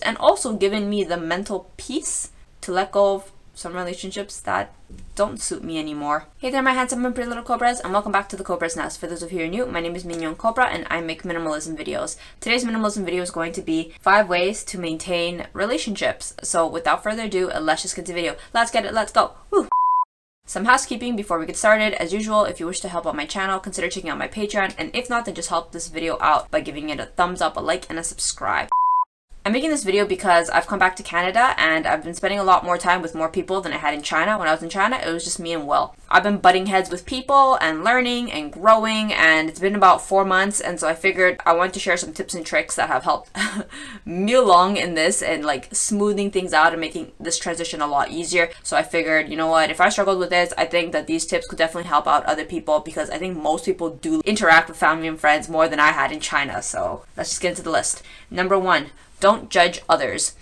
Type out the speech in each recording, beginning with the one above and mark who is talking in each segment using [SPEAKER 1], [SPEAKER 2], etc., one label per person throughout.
[SPEAKER 1] and also given me the mental peace to let go of some relationships that don't suit me anymore. Hey there, my handsome and pretty little Cobras, and welcome back to the Cobras Nest. For those of you who are new, my name is Mignon Cobra and I make minimalism videos. Today's minimalism video is going to be 5 ways to maintain relationships. So without further ado, let's just get to the video. Let's get it, let's go. Woo! Some housekeeping before we get started. As usual, if you wish to help out my channel, consider checking out my Patreon, and if not, then just help this video out by giving it a thumbs up, a like, and a subscribe. I'm making this video because I've come back to Canada and I've been spending a lot more time with more people than I had in China. When I was in China, it was just me and Will. I've been butting heads with people and learning and growing, and it's been about 4 months, and so I figured I wanted to share some tips and tricks that have helped me along in this and like smoothing things out and making this transition a lot easier. So I figured, you know what, if I struggled with this, I think that these tips could definitely help out other people, because I think most people do interact with family and friends more than I had in China. So let's just get into the list. Number 1, don't judge others.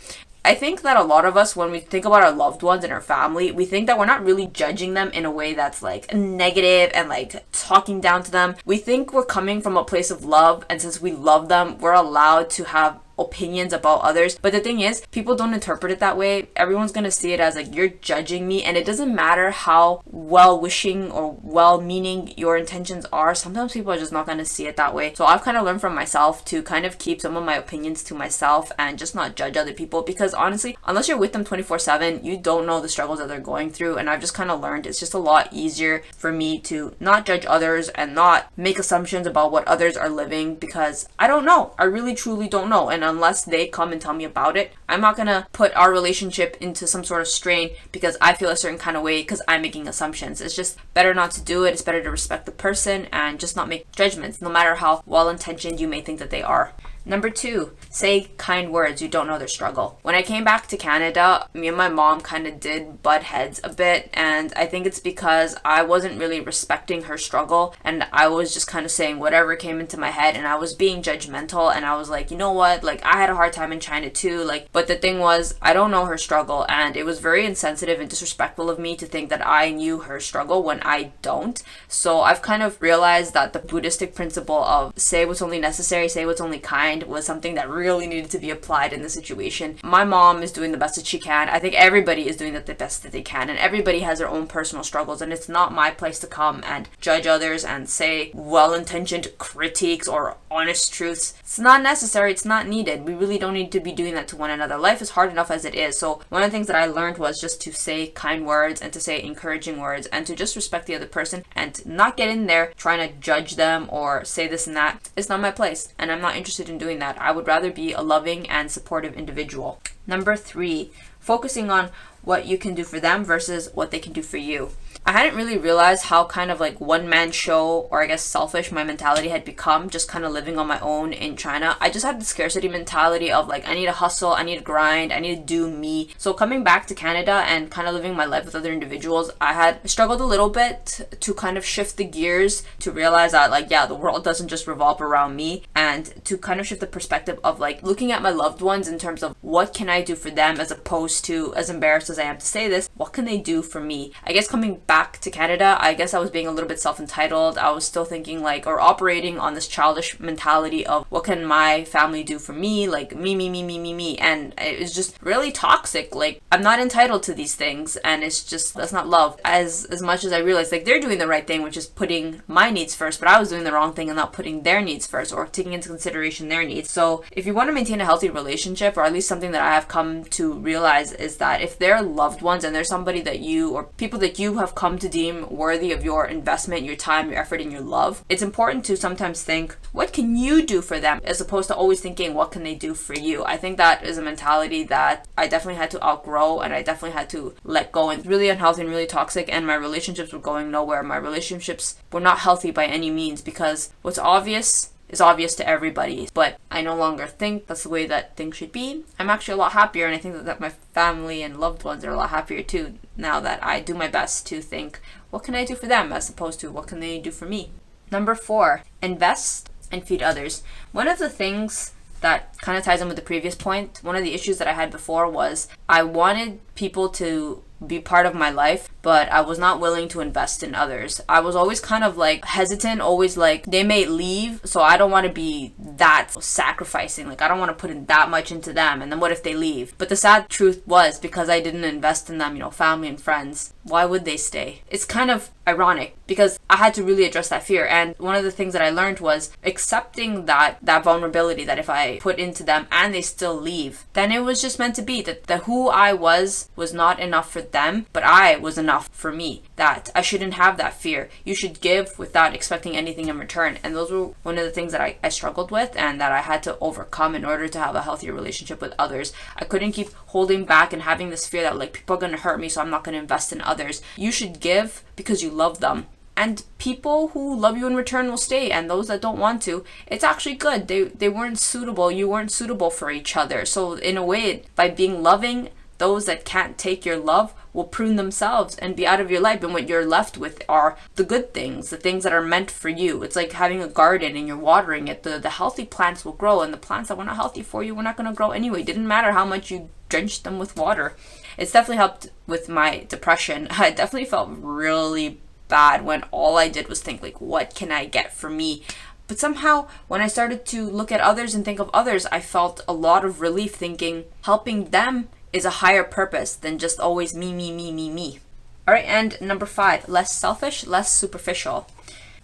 [SPEAKER 1] I think that a lot of us, when we think about our loved ones and our family, we think that we're not really judging them in a way that's like negative and like talking down to them. We think we're coming from a place of love, and since we love them, we're allowed to have opinions about others. But the thing is, people don't interpret it that way. Everyone's gonna see it as like, you're judging me, and it doesn't matter how well-wishing or well-meaning your intentions are. Sometimes people are just not gonna see it that way. So I've kind of learned from myself to kind of keep some of my opinions to myself and just not judge other people, because honestly, unless you're with them 24/7, you don't know the struggles that they're going through. And I've just kind of learned it's just a lot easier for me to not judge others and not make assumptions about what others are living, because I don't know. I really truly don't know. And unless they come and tell me about it, I'm not gonna put our relationship into some sort of strain because I feel a certain kind of way because I'm making assumptions. It's just better not to do it. It's better to respect the person and just not make judgments, no matter how well-intentioned you may think that they are. Number 2, say kind words. You don't know their struggle. When I came back to Canada, me and my mom kind of did butt heads a bit, and I think it's because I wasn't really respecting her struggle, and I was just kind of saying whatever came into my head, and I was being judgmental, and I was like, you know what, like I had a hard time in China too, like, but the thing was, I don't know her struggle, and it was very insensitive and disrespectful of me to think that I knew her struggle when I don't. So I've kind of realized that the Buddhistic principle of say what's only necessary, say what's only kind, was something that really needed to be applied in the situation. My mom is doing the best that she can. I think everybody is doing the best that they can, and everybody has their own personal struggles, and it's not my place to come and judge others and say well-intentioned critiques or honest truths. It's not necessary. It's not needed. We really don't need to be doing that to one another. Life is hard enough as it is. So one of the things that I learned was just to say kind words and to say encouraging words and to just respect the other person and not get in there trying to judge them or say this and that. It's not my place, and I'm not interested in doing that. I would rather be a loving and supportive individual. Number 3, focusing on what you can do for them versus what they can do for you. I hadn't really realized how kind of like one-man show, or I guess selfish, my mentality had become just kind of living on my own in China. I just had the scarcity mentality of like, I need to hustle, I need to grind, I need to do me. So coming back to Canada and kind of living my life with other individuals, I had struggled a little bit to kind of shift the gears to realize that like, yeah, the world doesn't just revolve around me, and to kind of shift the perspective of like looking at my loved ones in terms of what can I do for them, as opposed to, as embarrassed as I am to say this, what can they do for me? I guess coming back to Canada, I guess I was being a little bit self-entitled. I was still thinking like, or operating on this childish mentality of what can my family do for me, like me, and it was just really toxic. Like, I'm not entitled to these things, and it's just, that's not love. As much as I realized like they're doing the right thing, which is putting my needs first, but I was doing the wrong thing and not putting their needs first or taking into consideration their needs. So if you want to maintain a healthy relationship, or at least something that I have come to realize, is that if they're loved ones and there's somebody that you, or people that you have come to deem worthy of your investment, your time, your effort, and your love, it's important to sometimes think, what can you do for them, as opposed to always thinking, what can they do for you? I think that is a mentality that I definitely had to outgrow, and I definitely had to let go, and really unhealthy and really toxic, and my relationships were going nowhere. My relationships were not healthy by any means, because what's obvious is obvious to everybody, but I no longer think that's the way that things should be. I'm actually a lot happier, and I think that my family and loved ones are a lot happier too, now that I do my best to think, what can I do for them, as opposed to what can they do for me? Number 4, invest and feed others. One of the things that kind of ties in with the previous point, one of the issues that I had before was I wanted people to be part of my life, but I was not willing to invest in others. I was always kind of like hesitant, always like they may leave, so I don't want to be that sacrificing. Like I don't want to put in that much into them, and then what if they leave? But the sad truth was, because I didn't invest in them, you know, family and friends, why would they stay? It's kind of ironic because I had to really address that fear. And one of the things that I learned was accepting that vulnerability, that if I put into them and they still leave, then it was just meant to be, that who I was not enough for them, but I was enough for me, that I shouldn't have that fear. You should give without expecting anything in return. And those were one of the things that I struggled with and that I had to overcome in order to have a healthier relationship with others. I couldn't keep holding back and having this fear that like people are going to hurt me, so I'm not going to invest in others. You should give because you love them. And people who love you in return will stay, and those that don't want to, it's actually good. They weren't suitable. You weren't suitable for each other. So in a way, by being loving, those that can't take your love will prune themselves and be out of your life, and what you're left with are the good things, the things that are meant for you. It's like having a garden and you're watering it. The healthy plants will grow, and the plants that were not healthy for you were not going to grow anyway. It didn't matter how much you drenched them with water. It's definitely helped with my depression. I definitely felt really bad when all I did was think like, what can I get for me? But somehow when I started to look at others and think of others, I felt a lot of relief, thinking helping them is a higher purpose than just always me, me, me, me, me. All right, and number 5, less selfish, less superficial.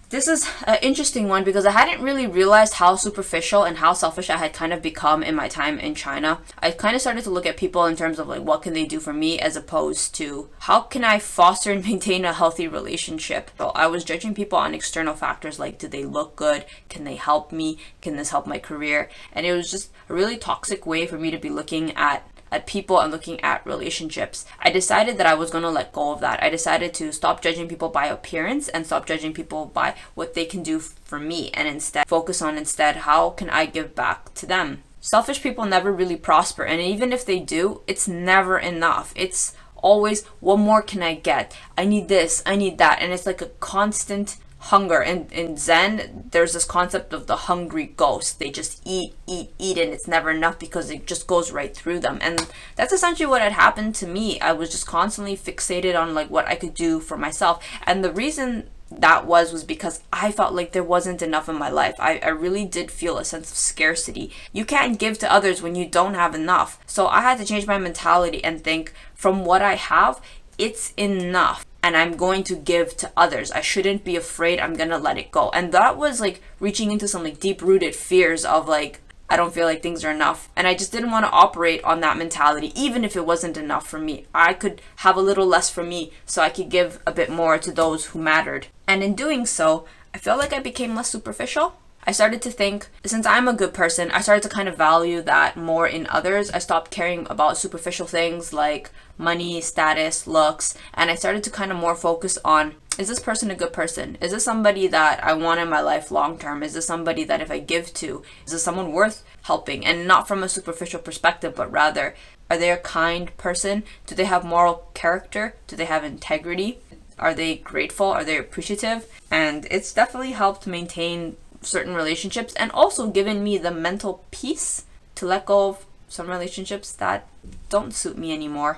[SPEAKER 1] This is an interesting one because I hadn't really realized how superficial and how selfish I had kind of become in my time in China. I kind of started to look at people in terms of like, what can they do for me, as opposed to how can I foster and maintain a healthy relationship. So I was judging people on external factors like, do they look good? Can they help me? Can this help my career? And it was just a really toxic way for me to be looking at people and looking at relationships. I decided that I was going to let go of that. I decided to stop judging people by appearance and stop judging people by what they can do for me, and instead focus on how can I give back to them. Selfish people never really prosper, and even if they do, it's never enough. It's always, what more can I get? I need this, I need that, and it's like a constant hunger. And in Zen, there's this concept of the hungry ghost. They just eat, and it's never enough because it just goes right through them. And that's essentially what had happened to me. I was just constantly fixated on like what I could do for myself. And the reason that was because I felt like there wasn't enough in my life. I really did feel a sense of scarcity. You can't give to others when you don't have enough. So I had to change my mentality and think, from what I have, it's enough. And I'm going to give to others. I shouldn't be afraid. I'm gonna let it go. And that was like reaching into some like deep-rooted fears of like, I don't feel like things are enough. And I just didn't want to operate on that mentality, even if it wasn't enough for me. I could have a little less for me so I could give a bit more to those who mattered. And in doing so, I felt like I became less superficial. I started to think, since I'm a good person, I started to kind of value that more in others. I stopped caring about superficial things like money, status, looks, and I started to kind of more focus on, is this person a good person? Is this somebody that I want in my life long term? Is this somebody that if I give to, is this someone worth helping? And not from a superficial perspective, but rather, are they a kind person? Do they have moral character? Do they have integrity? Are they grateful? Are they appreciative? And it's definitely helped maintain certain relationships, and also given me the mental peace to let go of some relationships that don't suit me anymore.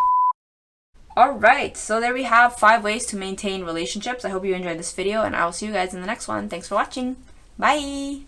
[SPEAKER 1] Alright, so there we have 5 ways to maintain relationships. I hope you enjoyed this video, and I will see you guys in the next one. Thanks for watching. Bye!